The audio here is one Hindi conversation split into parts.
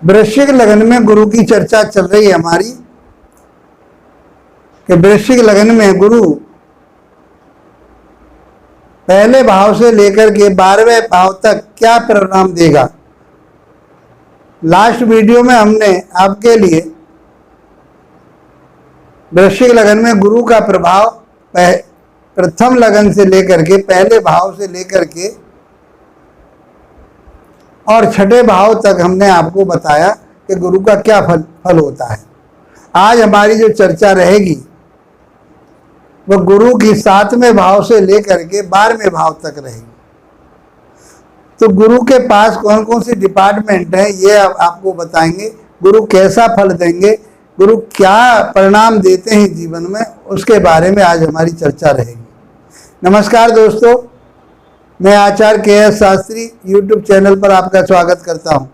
वृश्चिक लग्न में गुरु की चर्चा चल रही है हमारी कि वृश्चिक लग्न में गुरु पहले भाव से लेकर के 12वें भाव तक क्या परिणाम देगा। लास्ट वीडियो में हमने आपके लिए वृश्चिक लग्न में गुरु का प्रभाव प्रथम लगन से लेकर के पहले भाव से लेकर के और छठे भाव तक हमने आपको बताया कि गुरु का क्या फल होता है। आज हमारी जो चर्चा रहेगी वह गुरु की 7वें भाव से लेकर के 12वें भाव तक रहेगी। तो गुरु के पास कौन कौन सी डिपार्टमेंट है ये आपको बताएंगे। गुरु कैसा फल देंगे, गुरु क्या परिणाम देते हैं जीवन में, उसके बारे में आज हमारी चर्चा रहेगी। नमस्कार दोस्तों, मैं आचार्य के.एस. शास्त्री यूट्यूब चैनल पर आपका स्वागत करता हूं।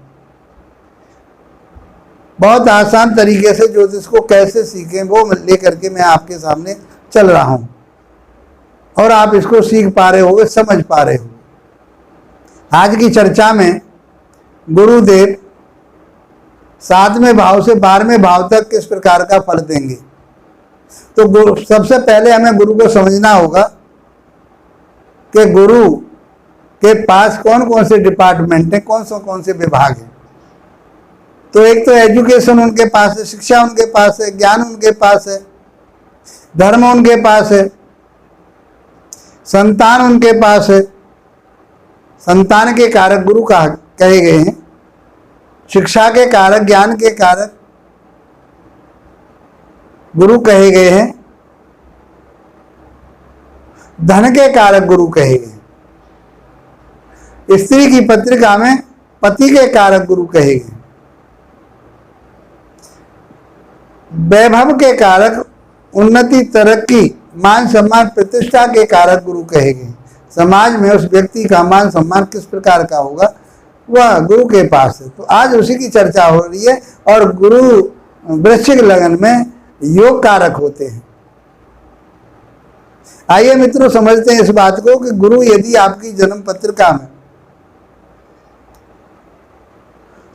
बहुत आसान तरीके से ज्योतिष को कैसे सीखें वो लेकर के मैं आपके सामने चल रहा हूं और आप इसको सीख पा रहे होंगे, समझ पा रहे हो। आज की चर्चा में गुरुदेव 7वें भाव से 12वें भाव तक किस प्रकार का फल देंगे। तो सबसे पहले हमें गुरु को समझना होगा कि गुरु के पास कौन कौन से डिपार्टमेंट हैं, कौन से विभाग हैं। तो एक तो एजुकेशन उनके पास है, शिक्षा उनके पास है, ज्ञान उनके पास है, धर्म उनके पास है, संतान उनके पास है। संतान के कारक गुरु कहे गए हैं, शिक्षा के कारक, ज्ञान के कारक गुरु कहे गए हैं, धन के कारक गुरु कहे गए हैं। स्त्री की पत्रिका में पति के कारक गुरु कहे गए। वैभव के कारक, उन्नति, तरक्की, मान सम्मान, प्रतिष्ठा के कारक गुरु कहे गए। समाज में उस व्यक्ति का मान सम्मान किस प्रकार का होगा वह गुरु के पास है। तो आज उसी की चर्चा हो रही है। और गुरु वृश्चिक लग्न में योग कारक होते हैं। आइए मित्रों समझते हैं इस बात को कि गुरु यदि आपकी जन्म पत्रिका में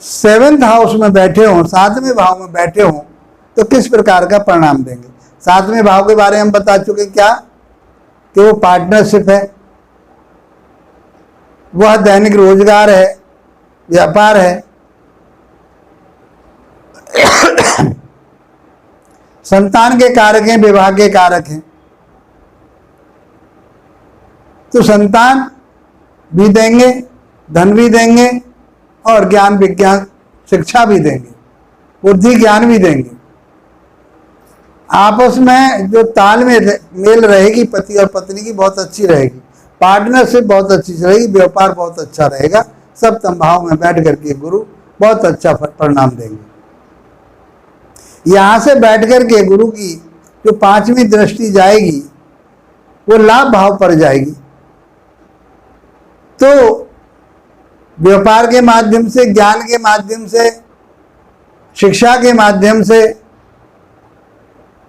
7th हाउस में बैठे हों, 7वें भाव में बैठे हों, तो किस प्रकार का परिणाम देंगे। 7वें भाव के बारे में हम बता चुके क्या कि वो पार्टनरशिप है, वह दैनिक रोजगार है, व्यापार है, संतान के कारक हैं, विवाह के कारक हैं। तो संतान भी देंगे, धन भी देंगे और ज्ञान विज्ञान शिक्षा भी देंगे, बुद्धि ज्ञान भी देंगे। आपस में जो तालमेल रहेगी पति और पत्नी की बहुत अच्छी रहेगी, पार्टनरशिप बहुत अच्छी रहेगी, व्यापार बहुत अच्छा रहेगा। सप्तम भाव में बैठ करके गुरु बहुत अच्छा परिणाम देंगे। यहां से बैठ करके गुरु की जो 5वीं दृष्टि जाएगी वो लाभ भाव पर जाएगी। तो व्यापार के माध्यम से, ज्ञान के माध्यम से, शिक्षा के माध्यम से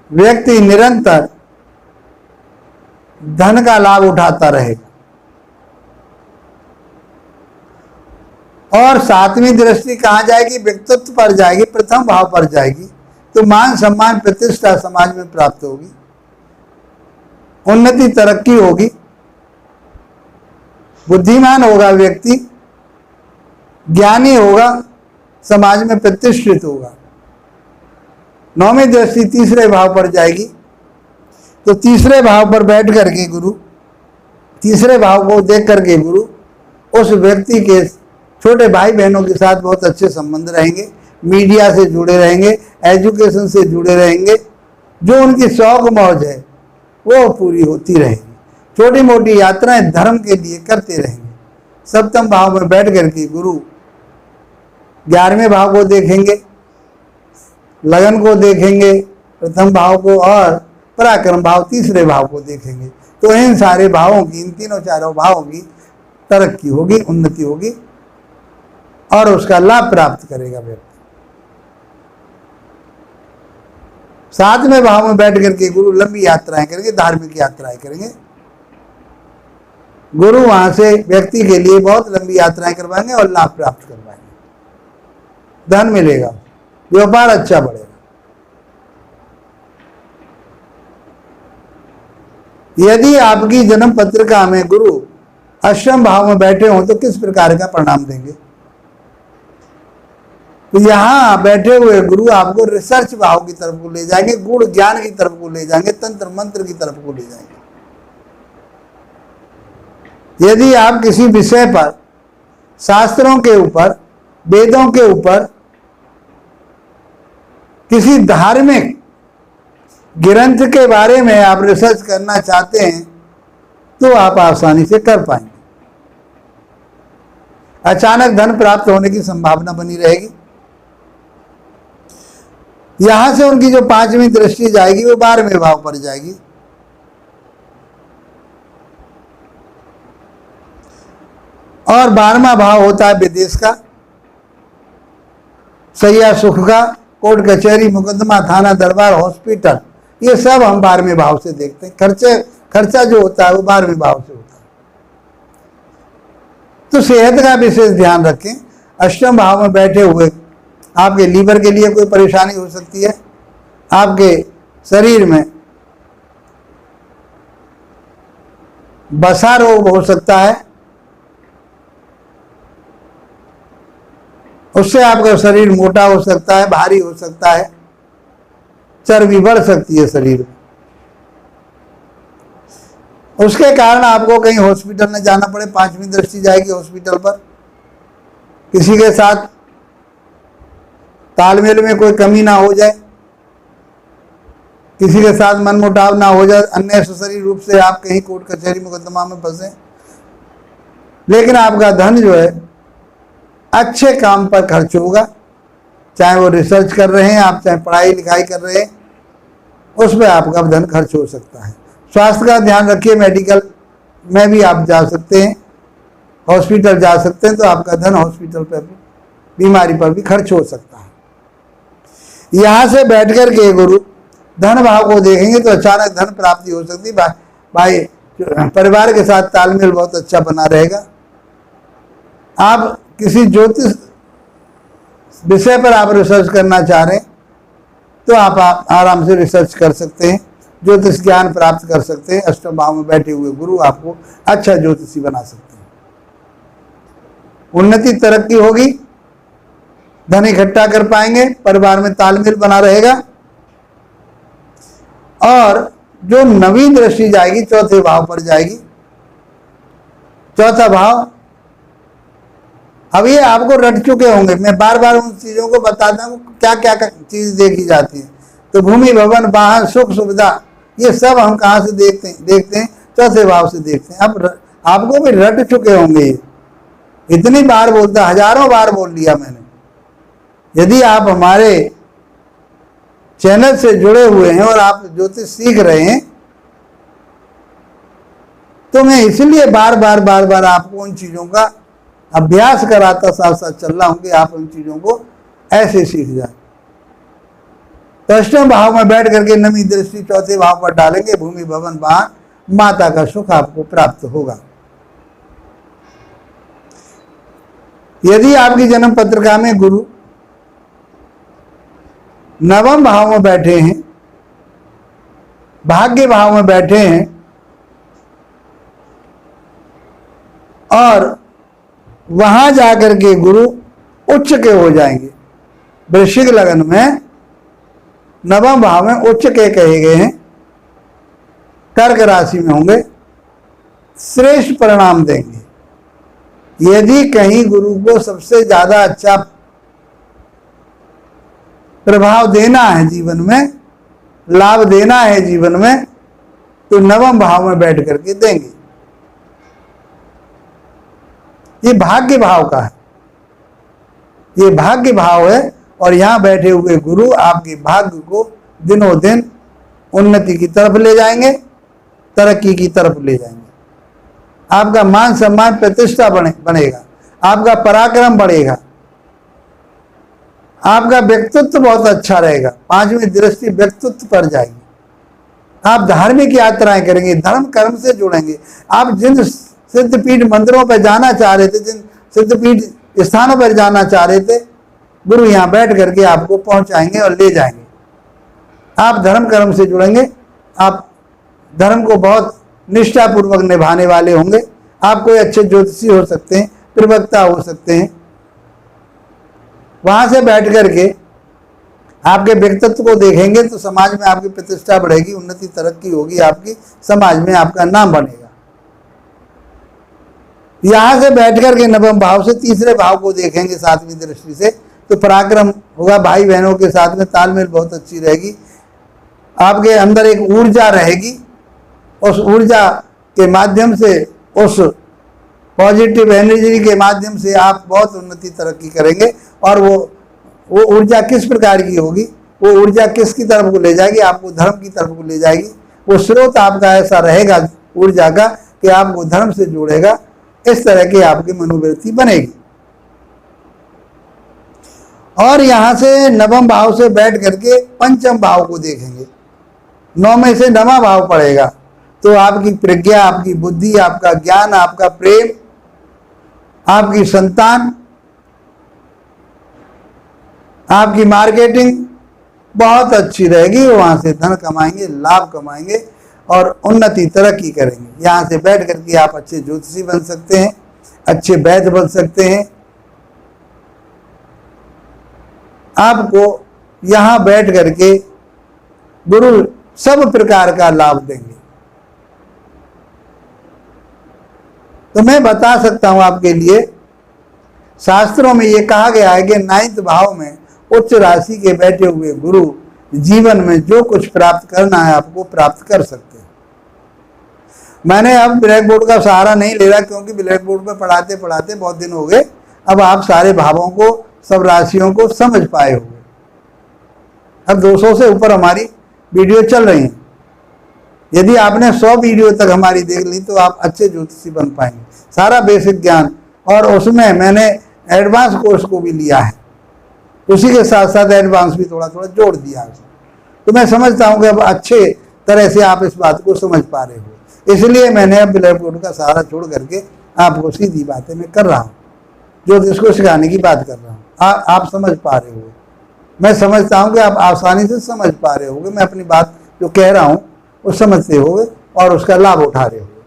व्यक्ति निरंतर धन का लाभ उठाता रहेगा। और 7वीं दृष्टि कहां जाएगी, व्यक्तित्व पर जाएगी, प्रथम भाव पर जाएगी। तो मान सम्मान, प्रतिष्ठा समाज में प्राप्त होगी, उन्नति, तरक्की होगी, बुद्धिमान होगा व्यक्ति, ज्ञानी होगा, समाज में प्रतिष्ठित होगा। 9वीं दृष्टि तीसरे भाव पर जाएगी। तो तीसरे भाव पर बैठ करके गुरु, तीसरे भाव को देख करके गुरु उस व्यक्ति के छोटे भाई बहनों के साथ बहुत अच्छे संबंध रहेंगे, मीडिया से जुड़े रहेंगे, एजुकेशन से जुड़े रहेंगे। जो उनकी शौक मौज है वो पूरी होती रहेगी। छोटी मोटी यात्राएं धर्म के लिए करते रहेंगे। सप्तम भाव में बैठ करके गुरु 11वें भाव को देखेंगे, लगन को देखेंगे, प्रथम भाव को, और पराक्रम भाव तीसरे भाव को देखेंगे। तो इन सारे भावों की, इन तीनों चारों भावों की तरक्की होगी, उन्नति होगी और उसका लाभ प्राप्त करेगा व्यक्ति। 7वें भाव में बैठ करके गुरु लंबी यात्राएं करेंगे, धार्मिक यात्राएं करेंगे। गुरु वहां से व्यक्ति के लिए बहुत लंबी यात्राएं करवाएंगे और लाभ प्राप्त करवाएंगे। धन मिलेगा, व्यापार अच्छा बढ़ेगा। यदि आपकी जन्म पत्रिका में गुरु अष्टम भाव में बैठे हों तो किस प्रकार का परिणाम देंगे? तो यहां बैठे हुए गुरु आपको रिसर्च भाव की तरफ को ले जाएंगे, गुण ज्ञान की तरफ को ले जाएंगे, तंत्र मंत्र की तरफ को ले जाएंगे। यदि आप किसी विषय पर, शास्त्रों के ऊपर, वेदों के ऊपर, किसी धार्मिक ग्रंथ के बारे में आप रिसर्च करना चाहते हैं तो आप आसानी से कर पाएंगे। अचानक धन प्राप्त होने की संभावना बनी रहेगी। यहां से उनकी जो 5वीं दृष्टि जाएगी वो 12वें भाव पर जाएगी। और 12वां भाव होता है विदेश का, सैया सुख का, कोर्ट कचहरी, मुकदमा, थाना, दरबार, हॉस्पिटल, ये सब हम 12वें भाव से देखते हैं। खर्चा जो होता है वो 12वें भाव से होता है। तो सेहत का विशेष ध्यान रखें। अष्टम भाव में बैठे हुए आपके लीवर के लिए कोई परेशानी हो सकती है, आपके शरीर में बसा रोग हो सकता है, उससे आपका शरीर मोटा हो सकता है, भारी हो सकता है, चर्बी बढ़ सकती है शरीर में। उसके कारण आपको कहीं हॉस्पिटल में जाना पड़े, 5वीं दृष्टि जाएगी हॉस्पिटल पर। किसी के साथ तालमेल में कोई कमी ना हो जाए, किसी के साथ मनमुटाव ना हो जाए, अननेसेसरी रूप से आप कहीं कोर्ट कचहरी मुकदमा में फंसे। लेकिन आपका धन जो है अच्छे काम पर खर्च होगा, चाहे वो रिसर्च कर रहे हैं आप, चाहे पढ़ाई लिखाई कर रहे हैं, उस पर आपका धन खर्च हो सकता है। स्वास्थ्य का ध्यान रखिए, मेडिकल में भी आप जा सकते हैं, हॉस्पिटल जा सकते हैं, तो आपका धन हॉस्पिटल पर भी, बीमारी पर भी खर्च हो सकता है। यहां से बैठकर के गुरु धन भाव को देखेंगे तो अचानक धन प्राप्ति हो सकती है। भाई परिवार के साथ तालमेल बहुत अच्छा बना रहेगा। आप किसी ज्योतिष विषय पर आप रिसर्च करना चाह रहे हैं तो आप आराम से रिसर्च कर सकते हैं, ज्योतिष ज्ञान प्राप्त कर सकते हैं। अष्टम भाव में बैठे हुए गुरु आपको अच्छा ज्योतिषी बना सकते हैं। उन्नति तरक्की होगी, धन इकट्ठा कर पाएंगे, परिवार में तालमेल बना रहेगा। और जो नवीं दृष्टि जाएगी चौथे भाव पर जाएगी। चौथा भाव अब ये आपको रट चुके होंगे, मैं बार बार उन चीजों को बताता हूँ क्या क्या चीज देखी जाती है। तो भूमि, भवन, वाहन, सुख सुविधा, ये सब हम कहाँ से देखते हैं चौथे भाव से देखते हैं। अब आपको भी रट चुके होंगे, इतनी बार बोलता, हजारों बार बोल लिया मैंने। यदि आप हमारे चैनल से जुड़े हुए हैं और आप ज्योतिष सीख रहे हैं तो मैं इसलिए बार बार आपको उन चीजों का अभ्यास कराता, साथ साथ चल रहा हूं कि आप उन चीजों को ऐसे सीख जाए। तो अष्टम भाव में बैठ करके नवीं दृष्टि चौथे भाव पर डालेंगे, भूमि, भवन, वाहन, माता का सुख आपको प्राप्त होगा। यदि आपकी जन्म पत्रिका में गुरु नवम भाव में बैठे हैं, भाग्य भाव में बैठे हैं और वहां जाकर के गुरु उच्च के हो जाएंगे। वृश्चिक लग्न में नवम भाव में उच्च के कहे गए हैं, कर्क राशि में होंगे, श्रेष्ठ परिणाम देंगे। यदि कहीं गुरु को सबसे ज्यादा अच्छा प्रभाव देना है जीवन में, लाभ देना है जीवन में, तो नवम भाव में बैठ करके देंगे। ये भाग्य भाव का है, ये भाग्य भाव है। और यहां बैठे हुए गुरु आपके भाग्य को दिनों दिन उन्नति की तरफ ले जाएंगे, तरक्की की तरफ ले जाएंगे। आपका मान सम्मान प्रतिष्ठा बनेगा, आपका पराक्रम बढ़ेगा, आपका व्यक्तित्व बहुत अच्छा रहेगा। 5वीं दृष्टि व्यक्तित्व पर जाएगी। आप धार्मिक यात्राएं करेंगे, धर्म कर्म से जुड़ेंगे। आप जिन सिद्धपीठ मंदिरों पर जाना चाह रहे थे, जिन सिद्धपीठ स्थानों पर जाना चाह रहे थे, गुरु यहाँ बैठ करके आपको पहुंचाएंगे और ले जाएंगे। आप धर्म कर्म से जुड़ेंगे, आप धर्म को बहुत निष्ठापूर्वक निभाने वाले होंगे। आप कोई अच्छे ज्योतिषी हो सकते हैं, प्रवक्ता हो सकते हैं। वहां से बैठ करके आपके व्यक्तित्व को देखेंगे तो समाज में आपकी प्रतिष्ठा बढ़ेगी, उन्नति तरक्की होगी, आपकी समाज में आपका नाम बनेगा। यहां से बैठ करके नवम भाव से तीसरे भाव को देखेंगे सातवीं दृष्टि से, तो पराक्रम होगा, भाई बहनों के साथ में तालमेल बहुत अच्छी रहेगी, आपके अंदर एक ऊर्जा रहेगी। उस ऊर्जा के माध्यम से, उस पॉजिटिव एनर्जी के माध्यम से आप बहुत उन्नति तरक्की करेंगे। और वो ऊर्जा किस प्रकार की होगी, वो ऊर्जा किसकी तरफ को ले जाएगी, आपको धर्म की तरफ को ले जाएगी। वो स्रोत आपका ऐसा रहेगा ऊर्जा का कि आपको धर्म से जोड़ेगा। इस तरह की आपकी मनोवृत्ति बनेगी। और यहां से नवम भाव से बैठ करके पंचम भाव को देखेंगे। 9 में से 9वां भाव पड़ेगा, तो आपकी प्रज्ञा, आपकी बुद्धि, आपका ज्ञान, आपका प्रेम, आपकी संतान, आपकी मार्केटिंग बहुत अच्छी रहेगी। वहां से धन कमाएंगे, लाभ कमाएंगे और उन्नति तरक्की करेंगे। यहाँ से बैठ करके आप अच्छे ज्योतिषी बन सकते हैं, अच्छे वैद्य बन सकते हैं। आपको यहाँ बैठ करके गुरु सब प्रकार का लाभ देंगे। तो मैं बता सकता हूं आपके लिए, शास्त्रों में ये कहा गया है कि 9th भाव में उच्च राशि के बैठे हुए गुरु जीवन में जो कुछ प्राप्त करना है आपको प्राप्त कर सकते हैं। मैंने अब ब्लैक बोर्ड का सहारा नहीं ले रहा, क्योंकि ब्लैक बोर्ड पर पढ़ाते पढ़ाते बहुत दिन हो गए। अब आप सारे भावों को, सब राशियों को समझ पाए होंगे। अब 200 से ऊपर हमारी वीडियो चल रही हैं। यदि आपने 100 वीडियो तक हमारी देख ली तो आप अच्छे ज्योतिषी बन पाएंगे। सारा बेसिक ज्ञान, और उसमें मैंने एडवांस कोर्स को भी लिया है, उसी के साथ साथ एडवांस भी थोड़ा थोड़ा जोड़ दिया है। तो मैं समझता हूँ कि अब अच्छे तरह से आप इस बात को समझ पा रहे हो। इसलिए मैंने अब ब्लैक बोर्ड का सहारा छोड़ करके आपको सीधी बातें मैं कर रहा हूँ, ज्योतिष को सिखाने की बात कर रहा हूँ। आप समझ पा रहे हो। मैं समझता हूँ कि आप आसानी से समझ पा रहे होगे। मैं अपनी बात जो कह रहा हूँ वो समझते होगे और उसका लाभ उठा रहे होगे।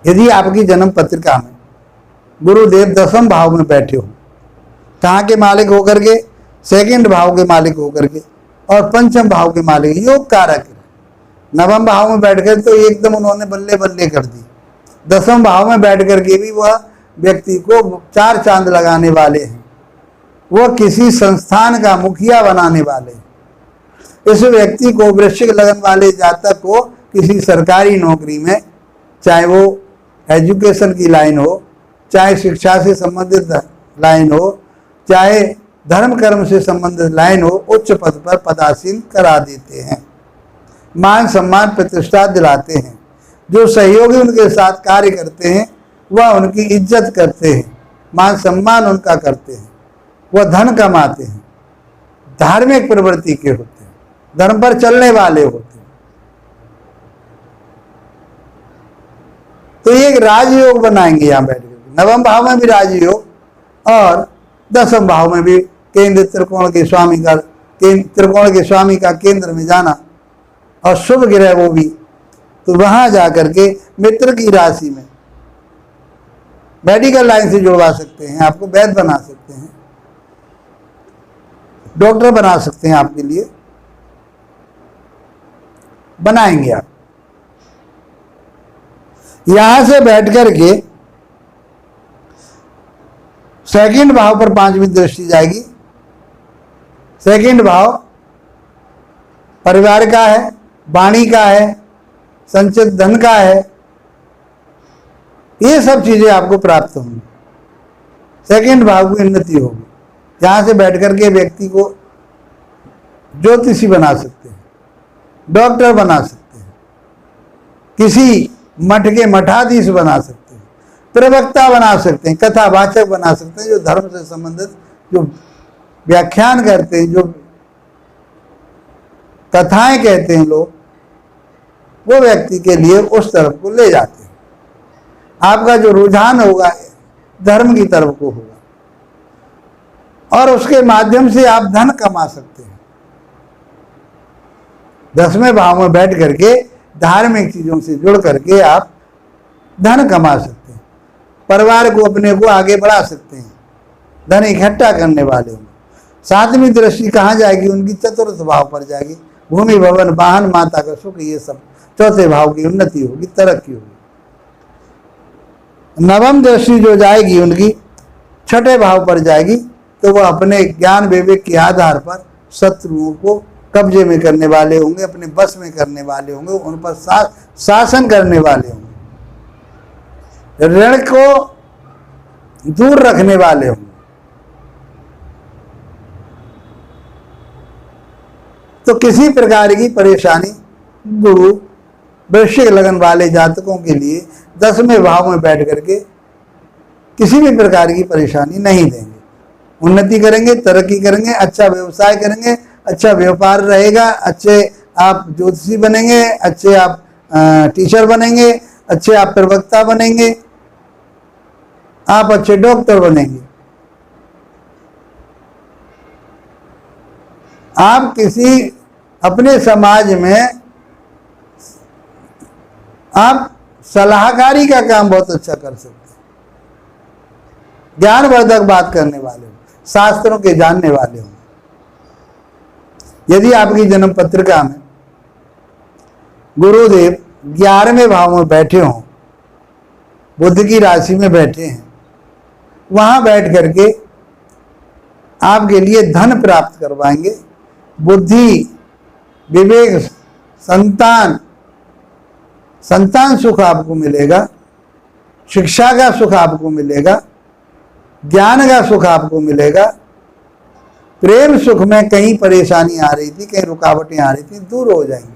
यदि आपकी जन्म पत्रिका में गुरुदेव 10वें भाव में बैठे हो, कहाँ के मालिक होकर के, 2nd भाव के मालिक होकर के, और 5th भाव के मालिक, योग कारक, 9वें भाव में बैठ कर तो एकदम उन्होंने बल्ले बल्ले कर दी। 10वें भाव में बैठ करके भी वह व्यक्ति को 4 चांद लगाने वाले हैं। वह किसी संस्थान का मुखिया बनाने वाले हैं। इस व्यक्ति को, वृश्चिक लगन वाले जातक को, किसी सरकारी नौकरी में, चाहे वो एजुकेशन की लाइन हो, चाहे शिक्षा से संबंधित लाइन हो, चाहे धर्म कर्म से संबंधित लाइन हो, उच्च पद पर पदासीन करा देते हैं। मान सम्मान प्रतिष्ठा दिलाते हैं। जो सहयोगी उनके साथ कार्य करते हैं वह उनकी इज्जत करते हैं, मान सम्मान उनका करते हैं, वह धन कमाते हैं, धार्मिक प्रवृत्ति के होते हैं, धर्म पर चलने वाले होते हैं। तो ये एक राजयोग बनाएंगे यहाँ बैठ कर। 9वें भाव में भी राजयोग और 10वें भाव में भी केंद्र त्रिकोण के स्वामी का केंद्र में जाना, और शुभ ग्रह वो भी। तो वहां जाकर के मित्र की राशि में मेडिकल लाइन से जुड़वा सकते हैं, आपको वैद्य बना सकते हैं, डॉक्टर बना सकते हैं, आपके लिए बनाएंगे आप। यहां से बैठ करके 2nd भाव पर 5वीं दृष्टि जाएगी। 2nd भाव परिवार का है, वाणी का है, संचित धन का है। ये सब चीजें आपको प्राप्त होंगी। 2nd भाव की उन्नति होगी। यहां से बैठ करके व्यक्ति को ज्योतिषी बना सकते हैं, डॉक्टर बना सकते हैं, किसी मठ के मठाधीश बना सकते हैं, प्रवक्ता बना सकते हैं, कथावाचक बना सकते हैं, जो धर्म से संबंधित जो व्याख्यान करते हैं, जो कथाएं कहते हैं लोग, वो व्यक्ति के लिए उस तरफ को ले जाते हैं। आपका जो रुझान होगा धर्म की तरफ को होगा। और उसके माध्यम से आप धन कमा सकते हैं। 10वें भाव में बैठ करके धार्मिक चीजों से जुड़ करके आप धन कमा सकते हैं, परिवार को अपने को आगे बढ़ा सकते हैं, धन इकट्ठा करने वाले होंगे। 7वीं दृष्टि कहाँ जाएगी? उनकी चतुर्थ भाव पर जाएगी। भूमि भवन वाहन माता का सुख, ये सब चौथे भाव की उन्नति होगी, तरक्की होगी। 9वीं दृष्टि जो जाएगी उनकी 6ठे भाव पर जाएगी, तो वह अपने ज्ञान विवेक के आधार पर शत्रुओं को कब्जे में करने वाले होंगे, अपने बस में करने वाले होंगे, उन पर शासन करने वाले होंगे, ऋण को दूर रखने वाले होंगे। तो किसी प्रकार की परेशानी गुरु वृश्चिक लगन वाले जातकों के लिए 10वें भाव में बैठ करके किसी भी प्रकार की परेशानी नहीं देंगे। उन्नति करेंगे, तरक्की करेंगे, अच्छा व्यवसाय करेंगे, अच्छा व्यापार रहेगा, अच्छे आप ज्योतिषी बनेंगे, अच्छे आप टीचर बनेंगे, अच्छे आप प्रवक्ता बनेंगे, आप अच्छे डॉक्टर बनेंगे। आप किसी अपने समाज में आप सलाहकारी का काम बहुत अच्छा कर सकते हैं, ज्ञानवर्धक बात करने वाले हो, शास्त्रों के जानने वाले हो। यदि आपकी जन्म पत्रिका में गुरुदेव 11वें भाव में बैठे हों, बुध की राशि में बैठे हैं, वहां बैठ करके आपके लिए धन प्राप्त करवाएंगे, बुद्धि विवेक संतान सुख आपको मिलेगा, शिक्षा का सुख आपको मिलेगा, ज्ञान का सुख आपको मिलेगा। प्रेम सुख में कहीं परेशानी आ रही थी, कहीं रुकावटें आ रही थी, दूर हो जाएंगी।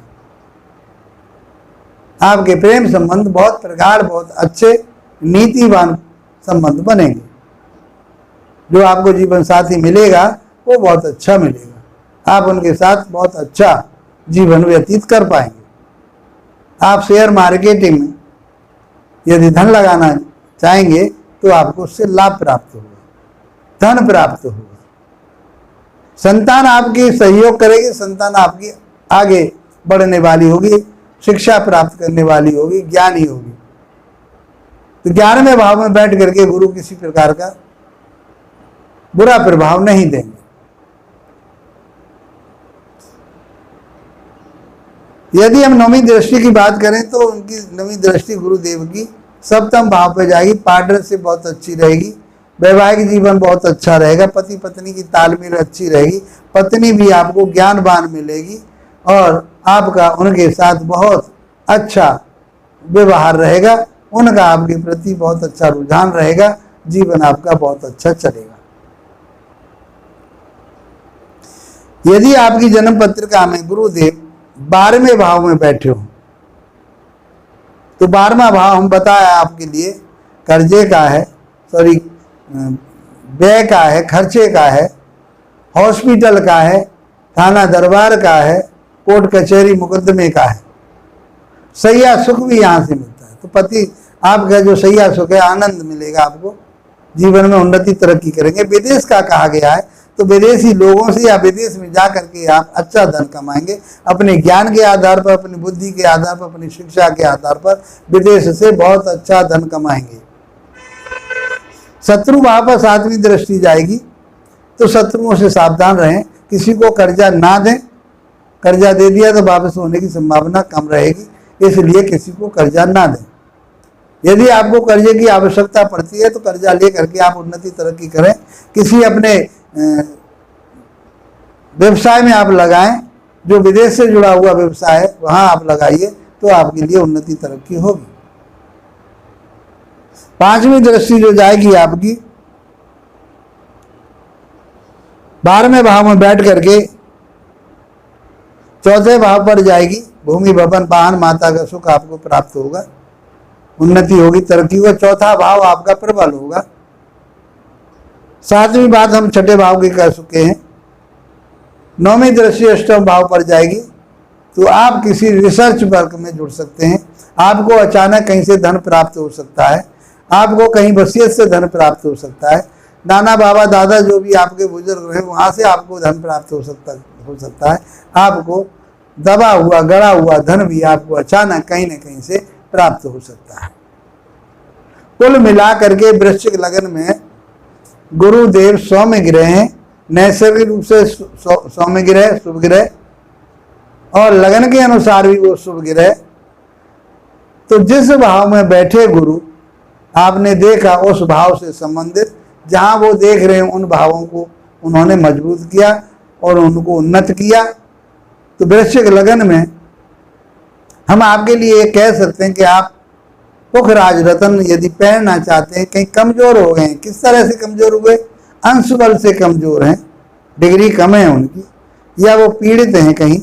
आपके प्रेम संबंध बहुत प्रगाढ़, बहुत अच्छे नीतिवान संबंध बनेंगे। जो आपको जीवन साथी मिलेगा वो बहुत अच्छा मिलेगा, आप उनके साथ बहुत अच्छा जीवन व्यतीत कर पाएंगे। आप शेयर मार्केटिंग में यदि धन लगाना चाहेंगे तो आपको उससे लाभ प्राप्त होगा, धन प्राप्त होगा। संतान आपकी सहयोग करेगी, संतान आपकी आगे बढ़ने वाली होगी, शिक्षा प्राप्त करने वाली होगी, ज्ञानी होगी। तो 11वें भाव में बैठ करके गुरु किसी प्रकार का बुरा प्रभाव नहीं देंगे। यदि हम 9वीं दृष्टि की बात करें तो उनकी 9वीं दृष्टि गुरुदेव की 7वें भाव पर जाएगी। पार्टनरशिप बहुत अच्छी रहेगी, वैवाहिक जीवन बहुत अच्छा रहेगा, पति पत्नी की तालमेल अच्छी रहेगी, पत्नी भी आपको ज्ञानवान मिलेगी और आपका उनके साथ बहुत अच्छा व्यवहार रहेगा, उनका आपके प्रति बहुत अच्छा रुझान रहेगा, जीवन आपका बहुत अच्छा चलेगा। यदि आपकी जन्म पत्रिका में गुरुदेव 12वें भाव में बैठे हो तो 12वां भाव हम बताया आपके लिए कर्जे का है, सॉरी व्यय का है, खर्चे का है, हॉस्पिटल का है, थाना दरबार का है, कोर्ट कचहरी मुकदमे का है। सैया सुख भी यहाँ से मिलता है। तो पति आपका जो सैया सुख है, आनंद मिलेगा आपको, जीवन में उन्नति तरक्की करेंगे। विदेश का कहा गया है तो विदेशी लोगों से या विदेश में जा करके आप अच्छा धन कमाएंगे, अपने ज्ञान के आधार पर, अपनी बुद्धि के आधार पर, अपनी शिक्षा के आधार पर विदेश से बहुत अच्छा धन कमाएंगे। शत्रु भाव पर 7वीं दृष्टि जाएगी तो शत्रुओं से सावधान रहें, किसी को कर्जा ना दें, कर्जा दे दिया तो वापस होने की संभावना कम रहेगी, इसलिए किसी को कर्जा ना दें। यदि आपको कर्जे की आवश्यकता पड़ती है तो कर्जा ले करके आप उन्नति तरक्की करें, किसी अपने व्यवसाय में आप लगाएं, जो विदेश से जुड़ा हुआ व्यवसाय है वहां आप लगाइए तो आपके लिए उन्नति तरक्की होगी। 5वीं दृष्टि जो जाएगी आपकी 12वें भाव में बैठ करके 4थे भाव पर जाएगी। भूमि भवन वाहन माता का सुख आपको प्राप्त होगा, उन्नति होगी, तरक्की होगा। 4था भाव आपका प्रबल होगा। 7वीं बात हम 6ठे भाव की कर चुके हैं। 9वीं दृष्टि 8वें भाव पर जाएगी तो आप किसी रिसर्च वर्क में जुड़ सकते हैं, आपको अचानक कहीं से धन प्राप्त हो सकता है, आपको कहीं वसीयत से धन प्राप्त हो सकता है, नाना बाबा दादा जो भी आपके बुजुर्ग रहे वहाँ से आपको धन प्राप्त हो सकता है। आपको दबा हुआ गड़ा हुआ धन भी आपको अचानक कहीं न कहीं से प्राप्त हो सकता है। कुल मिला करके वृश्चिक लग्न में गुरुदेव सौम्य ग्रह हैं, नैसर्गिक रूप से सौम्य ग्रह शुभ ग्रह, और लगन के अनुसार भी वो शुभ ग्रह। तो जिस भाव में बैठे गुरु आपने देखा उस भाव से संबंधित जहां वो देख रहे हैं उन भावों को उन्होंने मजबूत किया और उनको उन्नत किया। तो वृश्चिक लगन में हम आपके लिए ये कह सकते हैं कि आप पुखराज रत्न यदि पहनना चाहते हैं, कहीं कमजोर हो गए हैं, किस तरह से कमजोर हुए, अंश बल से कमजोर हैं, डिग्री कम है उनकी, या वो पीड़ित हैं, कहीं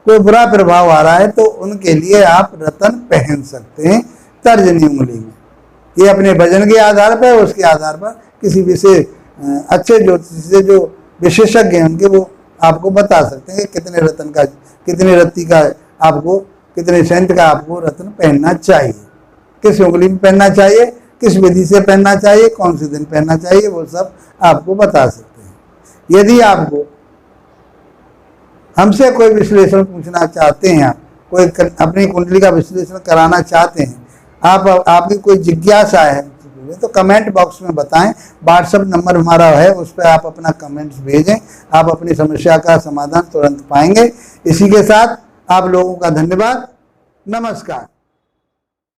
कोई बुरा प्रभाव आ रहा है, तो उनके लिए आप रत्न पहन सकते हैं तर्जनी उंगली में। ये अपने वजन के आधार पर, उसके आधार पर किसी विशेष अच्छे ज्योतिष से जो विशेषज्ञ हैं उनके वो आपको बता सकते हैं कि कितने रत्न का, कितने रत्ती का आपको, कितने सेंट का आपको रत्न पहनना चाहिए, किस उंगली में पहनना चाहिए, किस विधि से पहनना चाहिए, कौन से दिन पहनना चाहिए, वो सब आपको बता सकते हैं। यदि आपको हमसे कोई विश्लेषण पूछना चाहते हैं, आप कोई अपनी कुंडली का विश्लेषण कराना चाहते हैं, आपकी कोई जिज्ञासा है तो कमेंट बॉक्स में बताएं। व्हाट्सएप नंबर हमारा है, उस पर आप अपना कमेंट्स भेजें, आप अपनी समस्या का समाधान तुरंत पाएंगे। इसी के साथ आप लोगों का धन्यवाद, नमस्कार।